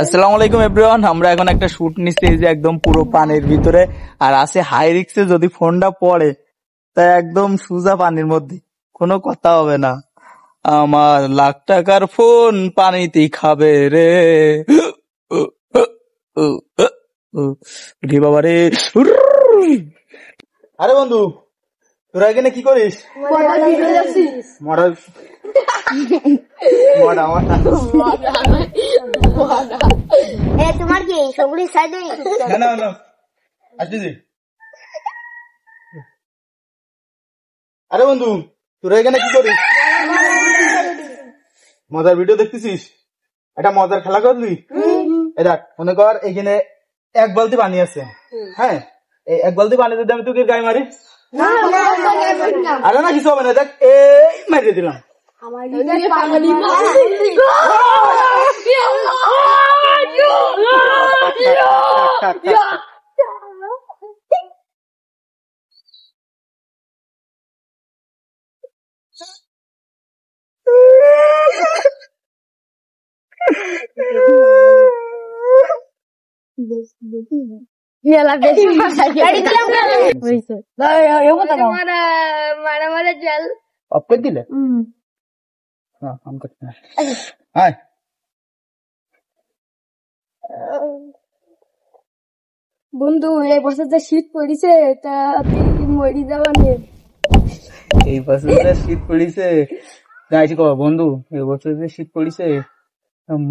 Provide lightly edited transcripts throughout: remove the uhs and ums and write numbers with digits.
আসসালামু আলাইকুম এভরিওয়ান। আমরা এখন একটা শুট নিচ্ছি যে একদম পুরো পানির ভিতরে, আর আছে হাই রিক্সে যদি ফোনটা পড়ে তাই একদম সুজা পানির মধ্যে, কোনো কথা হবে না। আমার লাখ টাকার ফোন পানিতে খাবে রে। রে বাবা রে। আরে বন্ধু, তোরা এখানে কি করিস? মডার তোমার কি সবগুলি সাইডে না আসতেছি। আরে বন্ধু, তোরা এখানে কি করিস? মজার ভিডিও দেখতেছিস? একটা মজার খেলা করলি? দেখ, মনে কর এখানে এক বালতি পানি আছে, হ্যাঁ, এই এক বালতি পানি যদি আমি তোকে গায়ে মারি, আরে না কিছু হবে না, দেখ এই মারিয়ে দিলাম। অফ করে দিলে বন্ধু এই বছর যে শীত পড়িছে তা তুই মরি যাবা নে। এই বছর যে শীত পড়িছে বন্ধু, এবছর যে শীত পড়িছে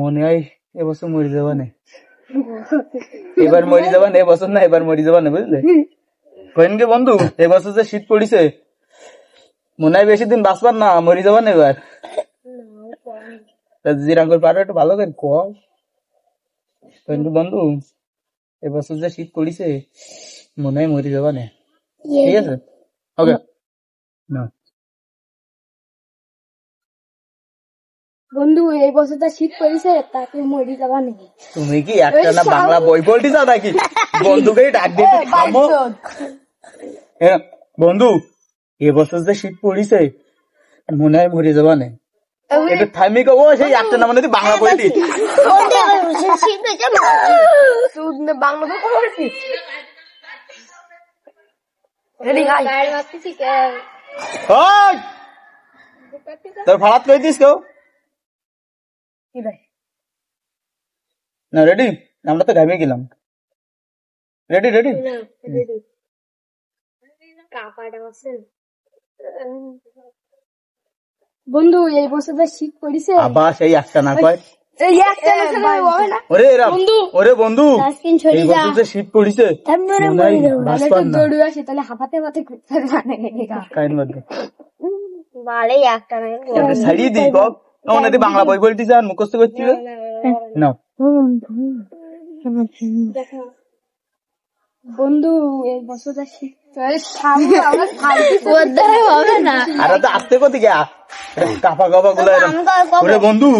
মনে হয় এবছর মরি যাবা না। এবার মরি যাবা না, এবছর না, এবার মরি যাবা না, বুঝলে? কেন কে বন্ধু, এবছর যে শীত পড়িছে মনে হয় বেশি দিন বাঁচবার না, মরি যাবা না এবার। জিরাঙ্গল পারো একটু ভালো করে কম। কেন কে বন্ধু, এবছর যে শীত পড়িছে মনে হয় মরি যাবা না, ঠিক আছে? ওকে না বন্ধু এই বছর যে শীত পড়িছে তাকে মরি যাবা নে। তুমি কি একটা না বাংলা বই পড়তে চাও নাকি? বন্ধুকে ডাক দিতে থামো। বন্ধু, এবছর যে শীত পড়িছে মনে হয় মরে যাবা না, একটু থামি কো। ও সেই একটা না মানে তুই বাংলা বই দি বাংলা বই পড়ছি তোর ফাড়াত কই দিস কেউ না? রেডি? আমরা তো ঘামিয়ে গেলাম। রেডি রেডি বন্ধু এই বছর যে শীত পড়িছে আবার সেই একটা না কয়। ওরে বন্ধু, এই বছর যে শীত পড়িছে তাহলে হাফাতে হাফাতে ছাড়িয়ে দিই কক। বাংলা বই বলতে চান, মুখস্থ করছিল না বন্ধু এই বছর যে শীত হবে না। আরে তো আসতে কোথা গিয়া কাপা কাপা গুলো। ওরে বন্ধু,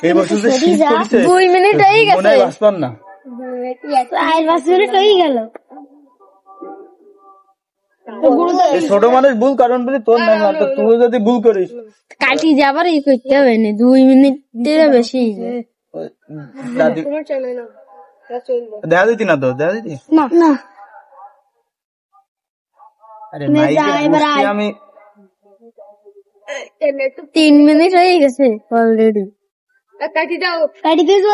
এই বছর যে শীত পড়িছে 2 মিনিট হয়ে গেছে, মনে হয় বাঁচবার না। 5 মিনিট হয়ে গেল। ছোট মানুষ ভুল কারণ বলি তোর নাই, মাত্র তুই যদি ভুল করিস কাটি যাবার ই করতে হবে না, 2 মিনিটের বেশি। দেখা দিতি না তো? দেখা দিতি না আরে আমি 3 মিনিট হয়ে গেছে অলরেডি। কাটি দাও, কাটি দিও।